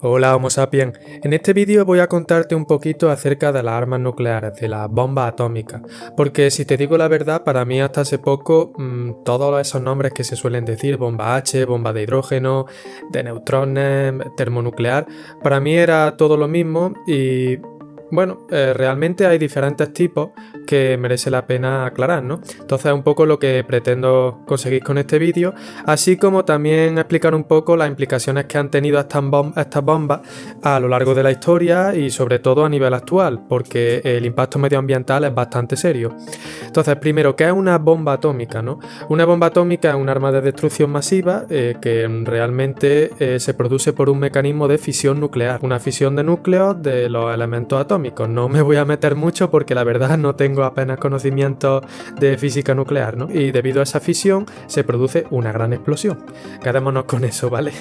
Hola Homo sapiens, en este vídeo voy a contarte un poquito acerca de las armas nucleares, de las bombas atómicas, porque si te digo la verdad, para mí hasta hace poco todos esos nombres que se suelen decir, bomba H, bomba de hidrógeno, de neutrones, termonuclear, para mí era todo lo mismo y bueno, realmente hay diferentes tipos que merece la pena aclarar, ¿no? Entonces es un poco lo que pretendo conseguir con este vídeo, así como también explicar un poco las implicaciones que han tenido estas bombas a lo largo de la historia y sobre todo a nivel actual, porque el impacto medioambiental es bastante serio. Entonces, primero, ¿qué es una bomba atómica, no? Una bomba atómica es un arma de destrucción masiva que realmente se produce por un mecanismo de fisión nuclear, una fisión de núcleos de los elementos atómicos. No me voy a meter mucho porque la verdad no tengo apenas conocimientos de física nuclear, ¿no? Y debido a esa fisión se produce una gran explosión. Quedémonos con eso, ¿vale?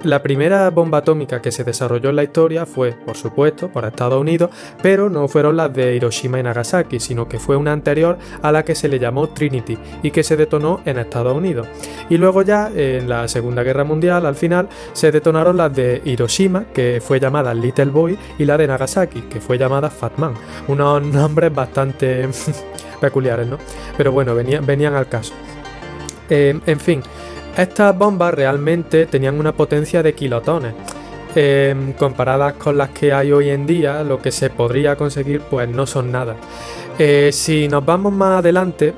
La primera bomba atómica que se desarrolló en la historia fue, por supuesto, por Estados Unidos, pero no fueron las de Hiroshima y Nagasaki, sino que fue una anterior a la que se le llamó Trinity y que se detonó en Estados Unidos. Y luego ya en la Segunda Guerra Mundial, al final, se detonaron las de Hiroshima, que fue llamada Little Boy, y la de Nagasaki, que fue llamada Fat Man. Unos nombres bastante peculiares, ¿no? Pero bueno, venían al caso. En fin, estas bombas realmente tenían una potencia de kilotones. Comparadas con las que hay hoy en día, lo que se podría conseguir pues no son nada. Si nos vamos más adelante,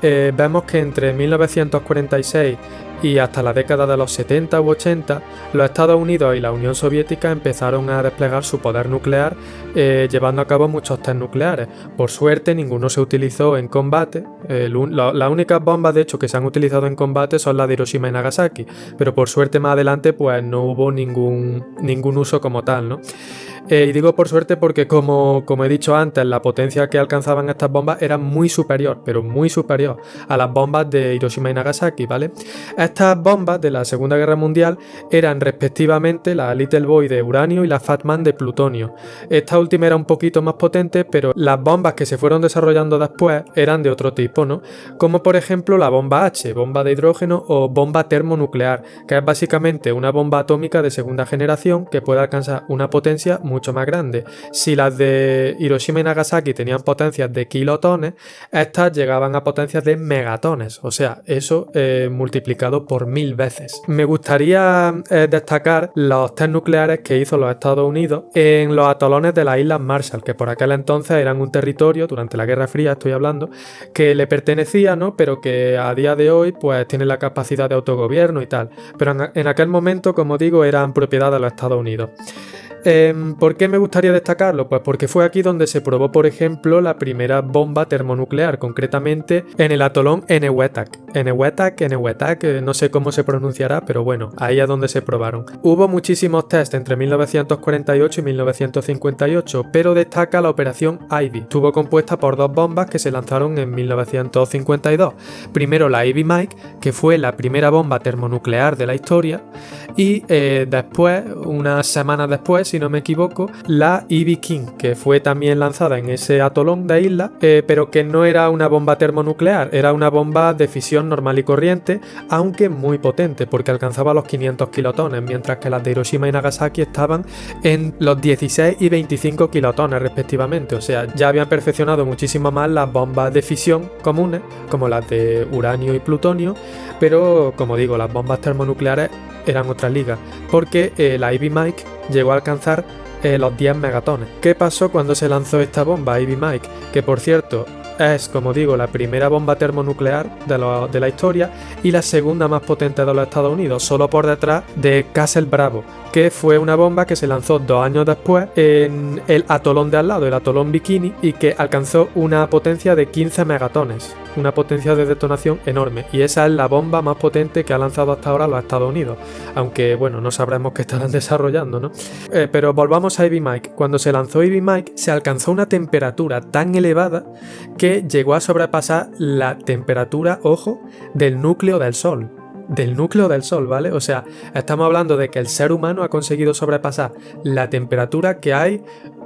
vemos que entre 1946 y hasta la década de los 70 u 80, los Estados Unidos y la Unión Soviética empezaron a desplegar su poder nuclear, llevando a cabo muchos test nucleares. Por suerte, ninguno se utilizó en combate. Las únicas bombas, de hecho, que se han utilizado en combate son las de Hiroshima y Nagasaki, pero por suerte más adelante pues no hubo ningún uso como tal, ¿no? Y digo por suerte porque como he dicho antes, la potencia que alcanzaban estas bombas era muy superior, pero muy superior a las bombas de Hiroshima y Nagasaki, ¿vale? Estas bombas de la Segunda Guerra Mundial eran respectivamente la Little Boy de uranio y la Fat Man de plutonio. Esta última era un poquito más potente, pero las bombas que se fueron desarrollando después eran de otro tipo, ¿no? Como por ejemplo la bomba H, bomba de hidrógeno o bomba termonuclear, que es básicamente una bomba atómica de segunda generación que puede alcanzar una potencia mucho más grande. Si las de Hiroshima y Nagasaki tenían potencias de kilotones, estas llegaban a potencias de megatones, o sea, eso multiplicado por 1000 veces. Me gustaría destacar los test nucleares que hizo los Estados Unidos en los atolones de las Islas Marshall, que por aquel entonces eran un territorio, durante la Guerra Fría estoy hablando, que le pertenecía, ¿no? Pero que a día de hoy pues tiene la capacidad de autogobierno y tal. Pero en aquel momento, como digo, eran propiedad de los Estados Unidos. ¿Por qué me gustaría destacarlo? Pues porque fue aquí donde se probó, por ejemplo, la primera bomba termonuclear, concretamente en el atolón Enewetak. Enewetak, no sé cómo se pronunciará, pero bueno, ahí es donde se probaron. Hubo muchísimos tests entre 1948 y 1958, pero destaca la operación Ivy. Estuvo compuesta por dos bombas que se lanzaron en 1952. Primero la Ivy Mike, que fue la primera bomba termonuclear de la historia, y después, unas semanas después, si no me equivoco, la Ivy King, que fue también lanzada en ese atolón de isla, pero que no era una bomba termonuclear, era una bomba de fisión normal y corriente, aunque muy potente, porque alcanzaba los 500 kilotones, mientras que las de Hiroshima y Nagasaki estaban en los 16 y 25 kilotones respectivamente, o sea, ya habían perfeccionado muchísimo más las bombas de fisión comunes, como las de uranio y plutonio, pero como digo, las bombas termonucleares eran otra liga, porque la Ivy Mike llegó a alcanzar los 10 megatones. ¿Qué pasó cuando se lanzó esta bomba, Ivy Mike? Que por cierto es, como digo, la primera bomba termonuclear de la historia y la segunda más potente de los Estados Unidos, solo por detrás de Castle Bravo, que fue una bomba que se lanzó 2 años después en el atolón de al lado, el atolón Bikini, y que alcanzó una potencia de 15 megatones, una potencia de detonación enorme, y esa es la bomba más potente que ha lanzado hasta ahora los Estados Unidos, aunque bueno, no sabremos qué estarán desarrollando, ¿no? Pero volvamos a Ivy Mike. Cuando se lanzó Ivy Mike se alcanzó una temperatura tan elevada que llegó a sobrepasar la temperatura, ojo, del núcleo del Sol. Del núcleo del Sol, ¿vale? O sea, estamos hablando de que el ser humano ha conseguido sobrepasar la temperatura que hay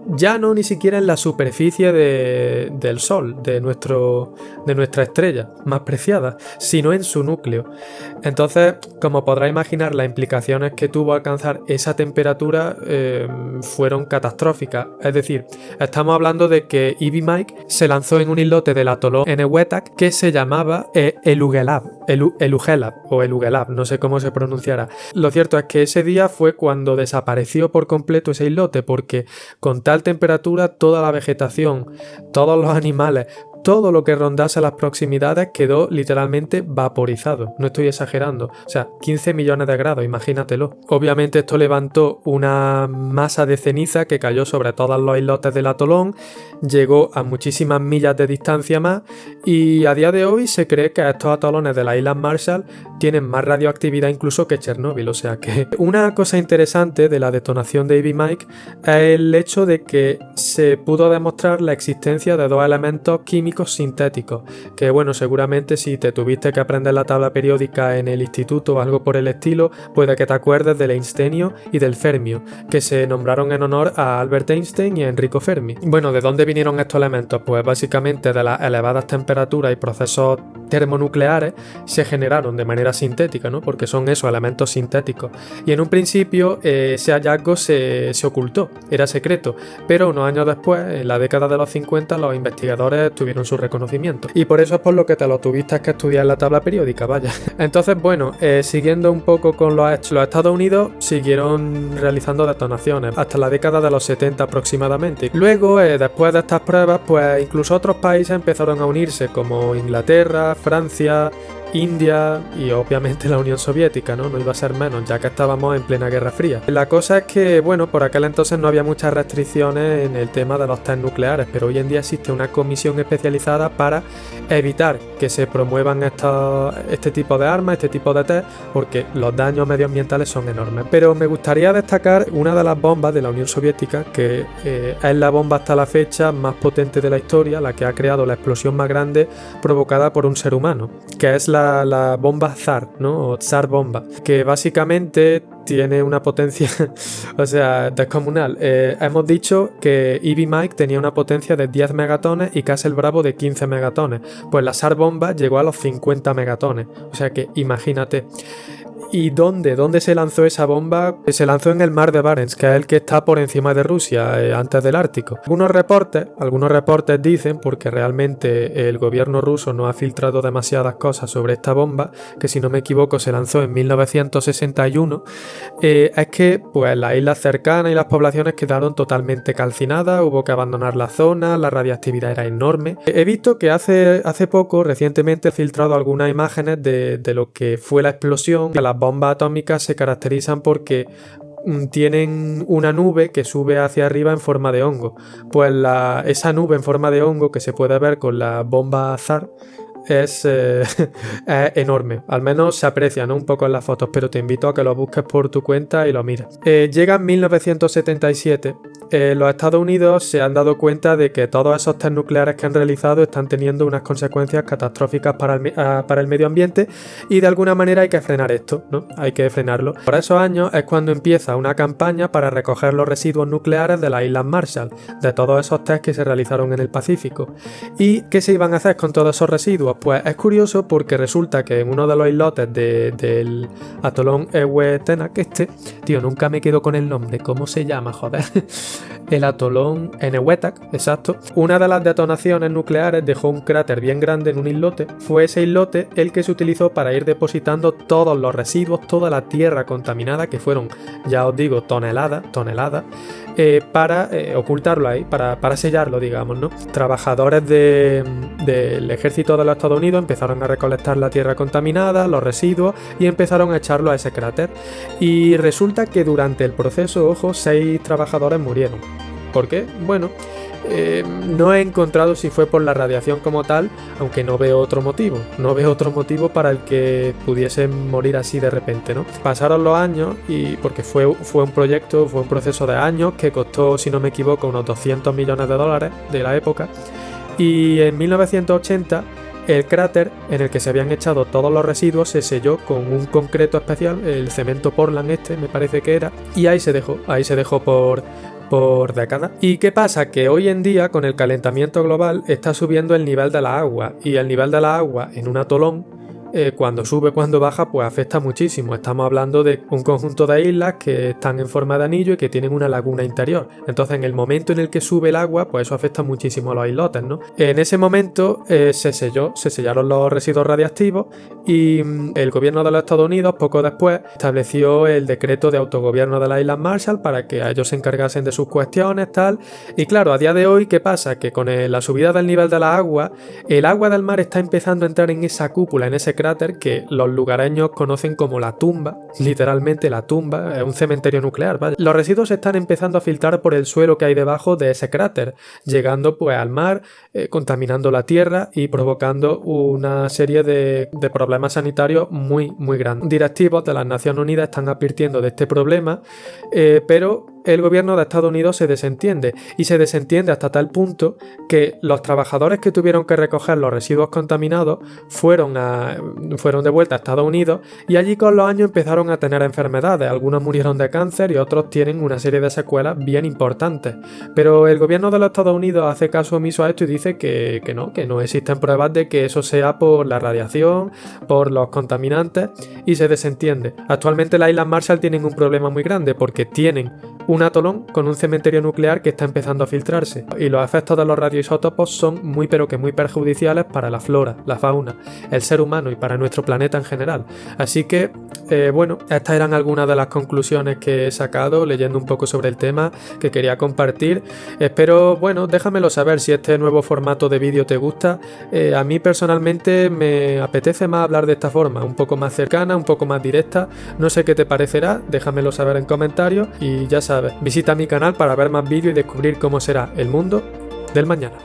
ya no ni siquiera en la superficie del Sol, de nuestra estrella más preciada, sino en su núcleo. Entonces, como podrás imaginar, las implicaciones que tuvo alcanzar esa temperatura fueron catastróficas. Es decir, estamos hablando de que Ivy Mike se lanzó en un islote del atolón Enewetak que se llamaba Elugelab, no sé cómo se pronunciará. Lo cierto es que ese día fue cuando desapareció por completo ese islote, porque con tal temperatura toda la vegetación, todos los animales, todo lo que rondase las proximidades quedó literalmente vaporizado. No estoy exagerando. O sea, 15 millones de grados, imagínatelo. Obviamente esto levantó una masa de ceniza que cayó sobre todos los islotes del atolón, llegó a muchísimas millas de distancia más, y a día de hoy se cree que estos atolones de las Islas Marshall tienen más radioactividad incluso que Chernóbil. O sea que una cosa interesante de la detonación de Ivy Mike es el hecho de que se pudo demostrar la existencia de dos elementos químicos sintéticos, que bueno, seguramente si te tuviste que aprender la tabla periódica en el instituto o algo por el estilo, puede que te acuerdes del einstenio y del fermio, que se nombraron en honor a Albert Einstein y a Enrico Fermi. Bueno, ¿de dónde vinieron estos elementos? Pues básicamente de las elevadas temperaturas y procesos termonucleares se generaron de manera sintética, ¿no? Porque son esos elementos sintéticos. Y en un principio ese hallazgo se ocultó, era secreto, pero unos años después, en la década de los 50, los investigadores tuvieron su reconocimiento. Y por eso es por lo que te lo tuviste que estudiar en la tabla periódica, vaya. Entonces, bueno, siguiendo un poco con los hechos, los Estados Unidos siguieron realizando detonaciones hasta la década de los 70 aproximadamente. Luego, después de estas pruebas, pues incluso otros países empezaron a unirse, como Inglaterra, Francia, India y obviamente la Unión Soviética, ¿no? No iba a ser menos, ya que estábamos en plena Guerra Fría. La cosa es que, bueno, por aquel entonces no había muchas restricciones en el tema de los test nucleares, pero hoy en día existe una comisión especializada para evitar que se promuevan este tipo de armas, este tipo de test, porque los daños medioambientales son enormes. Pero me gustaría destacar una de las bombas de la Unión Soviética, que es la bomba hasta la fecha más potente de la historia, la que ha creado la explosión más grande provocada por un ser humano, que es la bomba Tsar, ¿no? O Tsar bomba, que básicamente tiene una potencia, o sea, descomunal. Hemos dicho que Ivy Mike tenía una potencia de 10 megatones y Castle Bravo de 15 megatones. Pues la Tsar bomba llegó a los 50 megatones. O sea que imagínate. ¿Y dónde se lanzó esa bomba? Se lanzó en el mar de Barents, que es el que está por encima de Rusia, antes del Ártico. Algunos reportes dicen, porque realmente el gobierno ruso no ha filtrado demasiadas cosas sobre esta bomba, que si no me equivoco se lanzó en 1961, es que pues las islas cercanas y las poblaciones quedaron totalmente calcinadas, hubo que abandonar la zona, la radiactividad era enorme. He visto que hace poco, recientemente, he filtrado algunas imágenes de lo que fue la explosión. Las bombas atómicas se caracterizan porque tienen una nube que sube hacia arriba en forma de hongo. Pues esa nube en forma de hongo que se puede ver con la bomba Tsar es enorme, al menos se aprecia, ¿no? Un poco en las fotos, pero te invito a que lo busques por tu cuenta y lo mires. Llega en 1977, los Estados Unidos se han dado cuenta de que todos esos test nucleares que han realizado están teniendo unas consecuencias catastróficas para el medio ambiente, y de alguna manera hay que frenar esto, ¿no? Hay que frenarlo. Por esos años es cuando empieza una campaña para recoger los residuos nucleares de las Islas Marshall, de todos esos test que se realizaron en el Pacífico. ¿Y qué se iban a hacer con todos esos residuos? Pues es curioso porque resulta que en uno de los islotes del atolón Enewetak, nunca me quedo con el nombre, ¿cómo se llama? Joder. El atolón Enewetak, exacto. Una de las detonaciones nucleares dejó un cráter bien grande en un islote. Fue ese islote el que se utilizó para ir depositando todos los residuos, toda la tierra contaminada, que fueron, ya os digo, toneladas, para ocultarlo ahí, para sellarlo, digamos, ¿no? Trabajadores del ejército de los Estados Unidos empezaron a recolectar la tierra contaminada, los residuos, y empezaron a echarlo a ese cráter. Y resulta que durante el proceso, ojo, 6 trabajadores murieron. ¿Por qué? Bueno, no he encontrado si fue por la radiación como tal, aunque no veo otro motivo. No veo otro motivo para el que pudiesen morir así de repente, ¿no? Pasaron los años, y porque fue un proceso de años que costó, si no me equivoco, unos 200 millones de dólares de la época. Y en 1980 el cráter en el que se habían echado todos los residuos se selló con un concreto especial, el cemento Portland me parece que era, y ahí se dejó por décadas. ¿Y qué pasa? Que hoy en día, con el calentamiento global, está subiendo el nivel de la agua, y el nivel de la agua en un atolón, cuando sube, cuando baja, pues afecta muchísimo. Estamos hablando de un conjunto de islas que están en forma de anillo y que tienen una laguna interior. Entonces, en el momento en el que sube el agua, pues eso afecta muchísimo a los islotes, ¿no? En ese momento se sellaron los residuos radiactivos, y el gobierno de los Estados Unidos, poco después, estableció el decreto de autogobierno de las Islas Marshall para que ellos se encargasen de sus cuestiones, tal. Y claro, a día de hoy, ¿qué pasa? Que con la subida del nivel de la agua, el agua del mar está empezando a entrar en esa cúpula, en ese cráter que los lugareños conocen como la tumba, literalmente la tumba, es un cementerio nuclear, ¿vale? Los residuos están empezando a filtrar por el suelo que hay debajo de ese cráter, llegando pues al mar, contaminando la tierra y provocando una serie de problemas sanitarios muy grandes. Directivos de las Naciones Unidas están advirtiendo de este problema, pero el gobierno de Estados Unidos se desentiende, y se desentiende hasta tal punto que los trabajadores que tuvieron que recoger los residuos contaminados fueron de vuelta a Estados Unidos, y allí con los años empezaron a tener enfermedades. Algunos murieron de cáncer y otros tienen una serie de secuelas bien importantes. Pero el gobierno de los Estados Unidos hace caso omiso a esto y dice que no existen pruebas de que eso sea por la radiación, por los contaminantes, y se desentiende. Actualmente las Islas Marshall tienen un problema muy grande porque tienen un atolón con un cementerio nuclear que está empezando a filtrarse, y los efectos de los radioisótopos son muy perjudiciales para la flora, la fauna, el ser humano y para nuestro planeta en general. Así que, bueno, estas eran algunas de las conclusiones que he sacado leyendo un poco sobre el tema que quería compartir. Espero, bueno, déjamelo saber si este nuevo formato de vídeo te gusta. A mí personalmente me apetece más hablar de esta forma, un poco más cercana, un poco más directa. No sé qué te parecerá, déjamelo saber en comentarios, y ya sabes, visita mi canal para ver más vídeos y descubrir cómo será el mundo del mañana.